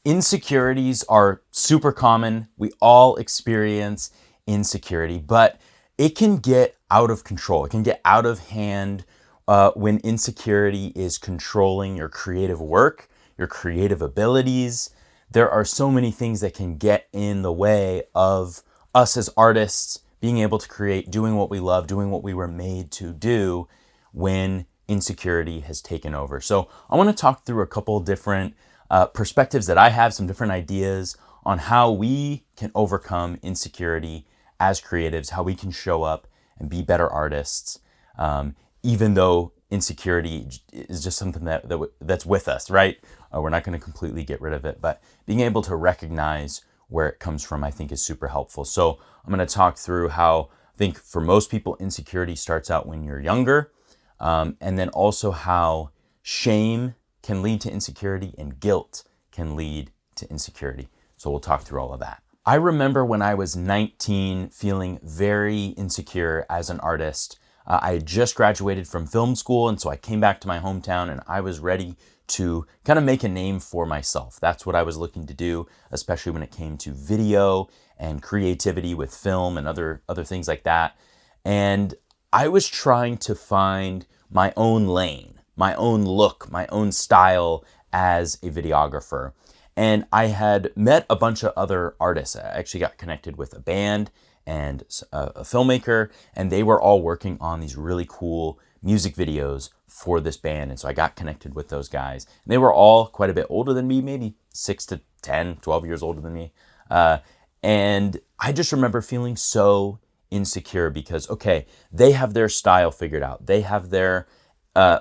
Insecurities are super common. We all experience insecurity, but it can get out of control. It can get out of hand when insecurity is controlling your creative work, your creative abilities. There are so many things that can get in the way of us as artists being able to create, doing what we love, doing what we were made to do when insecurity has taken over. So I want to talk through a couple different perspectives that I have, some different ideas on how we can overcome insecurity as creatives, how we can show up and be better artists, even though insecurity is just something that's with us, right? We're not going to completely get rid of it, but being able to recognize where it comes from, I think, is super helpful. So I'm going to talk through how I think for most people, insecurity starts out when you're younger, and then also how shame can lead to insecurity and guilt can lead to insecurity. So we'll talk through all of that. I remember when I was 19 feeling very insecure as an artist. I had just graduated from film school, and so I came back to my hometown and I was ready to kind of make a name for myself. That's what I was looking to do, especially when it came to video and creativity with film and other things like that. And I was trying to find my own lane, my own look, my own style as a videographer. And I had met a bunch of other artists. I actually got connected with a band and a filmmaker, and they were all working on these really cool music videos for this band. And so I got connected with those guys. And they were all quite a bit older than me, maybe 6 to 10, 12 years older than me. And I just remember feeling so insecure because, okay, they have their style figured out. They have their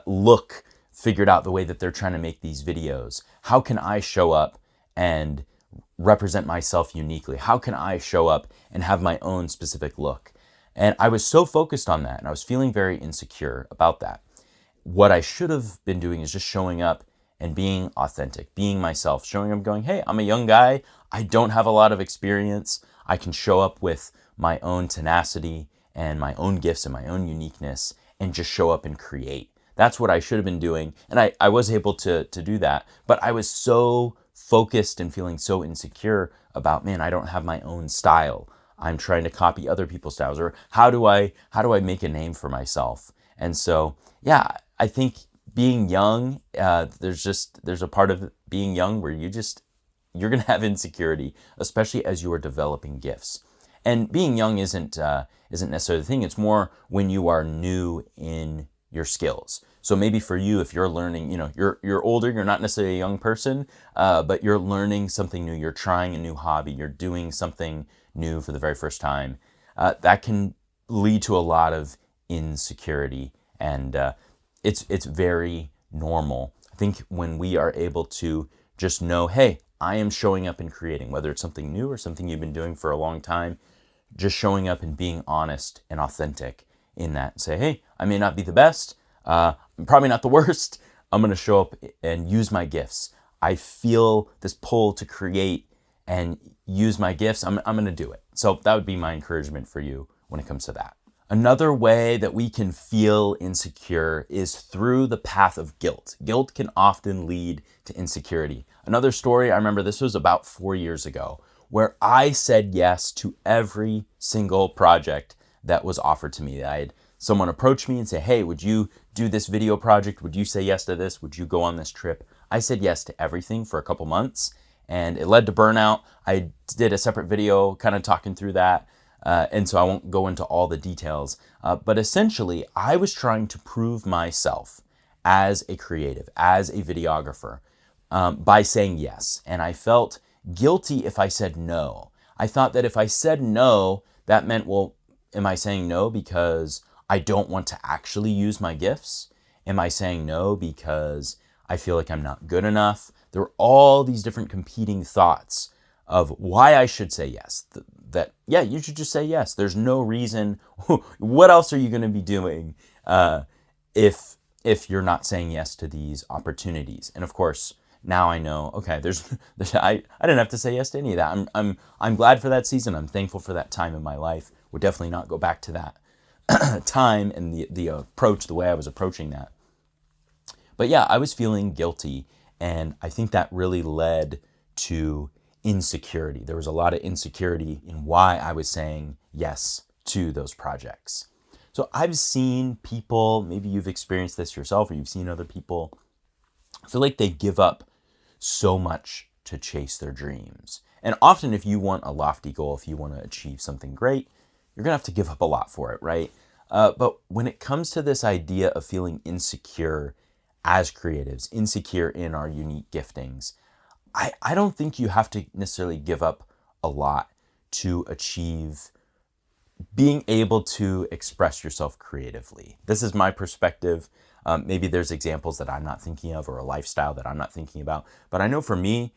look figured out, the way that they're trying to make these videos. How can I show up and represent myself uniquely? How can I show up and have my own specific look? And I was so focused on that, and I was feeling very insecure about that. What I should have been doing is just showing up and being authentic, being myself, showing up going, hey, I'm a young guy. I don't have a lot of experience. I can show up with my own tenacity and my own gifts and my own uniqueness and just show up and create. That's what I should have been doing. And I was able to do that. But I was so focused and feeling so insecure about, man, I don't have my own style. I'm trying to copy other people's styles. Or how do I make a name for myself? And so, yeah, I think being young, there's a part of being young where you're going to have insecurity, especially as you are developing gifts. And being young isn't necessarily the thing. It's more when you are new in your skills. So maybe for you, if you're learning, you're older, you're not necessarily a young person, but you're learning something new. You're trying a new hobby. You're doing something new for the very first time. That can lead to a lot of insecurity, and it's very normal. I think when we are able to just know, hey, I am showing up and creating, whether it's something new or something you've been doing for a long time, just showing up and being honest and authentic in that. Say, hey, I may not be the best. I'm probably not the worst. I'm going to show up and use my gifts. I feel this pull to create and use my gifts. I'm going to do it. So that would be my encouragement for you when it comes to that. Another way that we can feel insecure is through the path of guilt. Guilt can often lead to insecurity. Another story, I remember this was about 4 years ago, where I said yes to every single project that was offered to me. I had someone approach me and say, hey, would you do this video project? Would you say yes to this? Would you go on this trip? I said yes to everything for a couple months, and it led to burnout. I did a separate video kind of talking through that. And so I won't go into all the details, but essentially I was trying to prove myself as a creative, as a videographer, by saying yes. And I felt guilty if I said no. I thought that if I said no, that meant, well, am I saying no because I don't want to actually use my gifts? Am I saying no because I feel like I'm not good enough? There were all these different competing thoughts of why I should say yes. That, yeah, you should just say yes. There's no reason. What else are you going to be doing if you're not saying yes to these opportunities? And of course, now I know, okay, I didn't have to say yes to any of that. I'm glad for that season. I'm thankful for that time in my life. Would definitely not go back to that time and the approach, the way I was approaching that. But yeah, I was feeling guilty, and I think that really led to insecurity. There was a lot of insecurity in why I was saying yes to those projects. So I've seen people, maybe you've experienced this yourself or you've seen other people, feel like they give up so much to chase their dreams. And often if you want a lofty goal, if you want to achieve something great, you're going to have to give up a lot for it, right? But when it comes to this idea of feeling insecure as creatives, insecure in our unique giftings, I don't think you have to necessarily give up a lot to achieve being able to express yourself creatively. This is my perspective. Maybe there's examples that I'm not thinking of or a lifestyle that I'm not thinking about. But I know for me,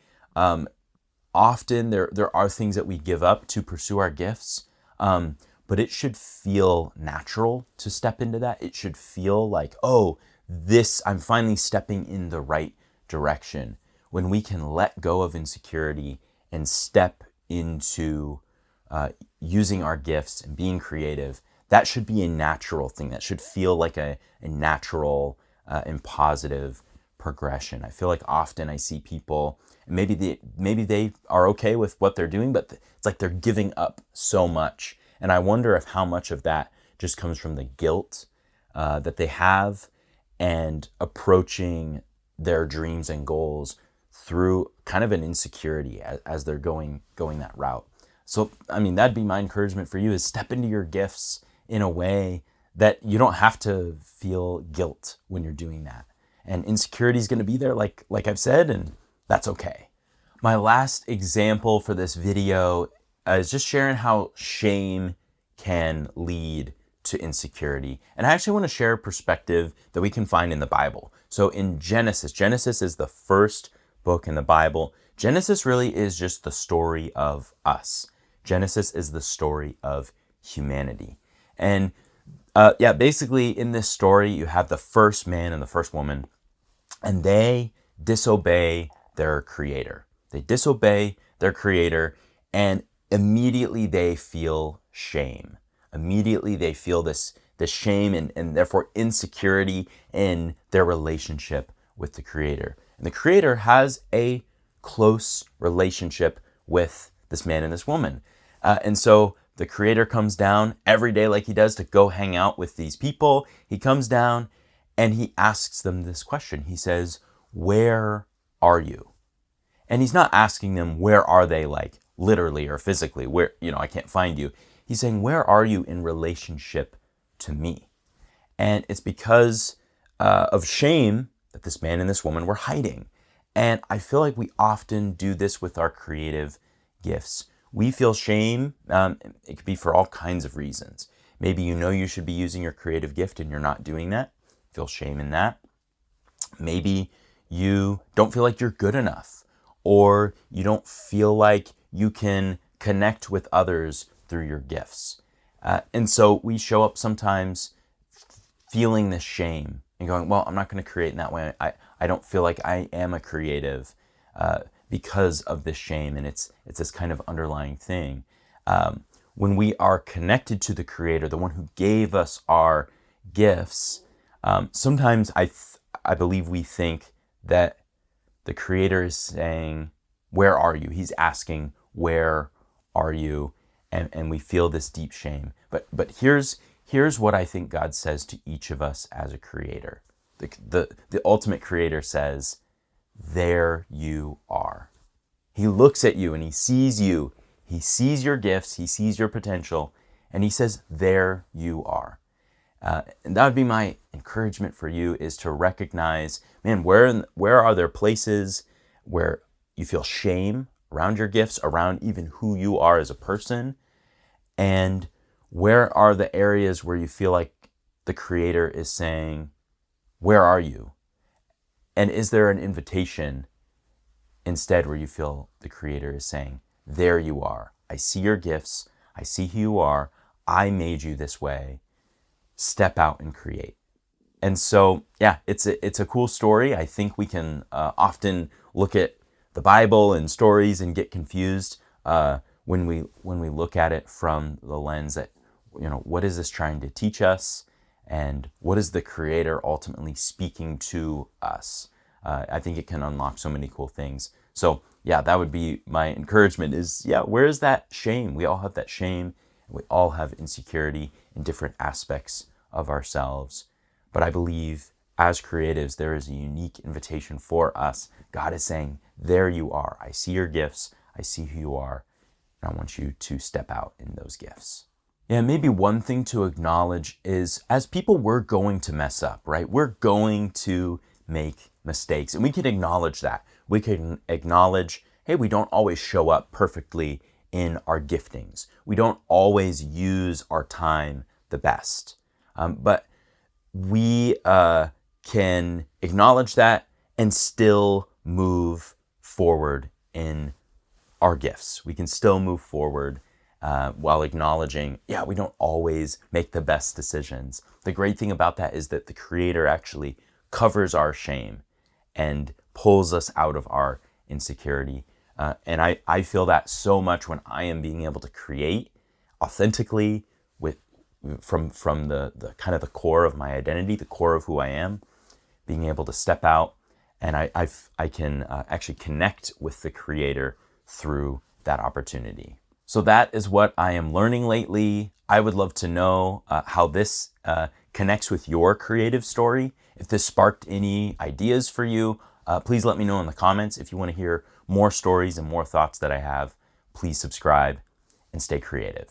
often there are things that we give up to pursue our gifts, but it should feel natural to step into that. It should feel like, oh, I'm finally stepping in the right direction. When we can let go of insecurity and step into using our gifts and being creative, that should be a natural thing. That should feel like a natural and positive progression. I feel like often I see people, and maybe they are okay with what they're doing, but it's like they're giving up so much. And I wonder if how much of that just comes from the guilt that they have and approaching their dreams and goals through kind of an insecurity as they're going that route. So, I mean, that'd be my encouragement for you, is step into your gifts in a way that you don't have to feel guilt when you're doing that. And insecurity is going to be there, like I've said, and that's okay. My last example for this video is just sharing how shame can lead to insecurity. And I actually want to share a perspective that we can find in the Bible. So in Genesis is the first book in the Bible. Genesis really is just the story of us. Genesis is the story of humanity. And basically in this story, you have the first man and the first woman, and they disobey their creator. They disobey their creator, and immediately they feel shame. Immediately they feel this shame and therefore insecurity in their relationship with the creator. And the creator has a close relationship with this man and this woman. And so the creator comes down every day like he does to go hang out with these people. He comes down and he asks them this question. He says, "Where are you?" And he's not asking them, where are they, like literally or physically, where, I can't find you. He's saying, where are you in relationship to me? And it's because of shame that this man and this woman were hiding. And I feel like we often do this with our creative gifts. We feel shame. It could be for all kinds of reasons. Maybe you should be using your creative gift and you're not doing that. Feel shame in that. Maybe you don't feel like you're good enough, or you don't feel like you can connect with others through your gifts. And so we show up sometimes feeling this shame and going, well, I'm not going to create in that way. I don't feel like I am a creative because of this shame. And it's this kind of underlying thing. When we are connected to the creator, the one who gave us our gifts, sometimes I believe we think that the creator is saying, where are you? He's asking, where are you? And we feel this deep shame. But here's what I think God says to each of us as a creator. The ultimate creator says, there you are. He looks at you and he sees you. He sees your gifts. He sees your potential. And he says, there you are. And that would be my encouragement for you, is to recognize, man, where are there places where you feel shame around your gifts, around even who you are as a person? And where are the areas where you feel like the creator is saying, where are you? And is there an invitation instead where you feel the creator is saying, there you are. I see your gifts. I see who you are. I made you this way. Step out and create. And so, yeah, it's a cool story. I think we can often look at the Bible and stories and get confused when we look at it from the lens that, what is this trying to teach us, and what is the creator ultimately speaking to us? I think it can unlock so many cool things. So yeah, that would be my encouragement is, yeah, where is that shame? We all have that shame. We all have insecurity in different aspects of ourselves. But I believe as creatives, there is a unique invitation for us. God is saying, there you are. I see your gifts. I see who you are. And I want you to step out in those gifts. Yeah, maybe one thing to acknowledge is as people, we're going to mess up, right? We're going to make mistakes. And we can acknowledge that. We can acknowledge, hey, we don't always show up perfectly in our giftings. We don't always use our time the best. But we can acknowledge that and still move forward in our gifts. We can still move forward while acknowledging, yeah, we don't always make the best decisions. The great thing about that is that the Creator actually covers our shame and pulls us out of our insecurity. And I feel that so much when I am being able to create authentically with from the kind of the core of my identity, the core of who I am, being able to step out and I can actually connect with the Creator through that opportunity. So that is what I am learning lately. I would love to know how this connects with your creative story. If this sparked any ideas for you, please let me know in the comments. If you want to hear more stories and more thoughts that I have, please subscribe and stay creative.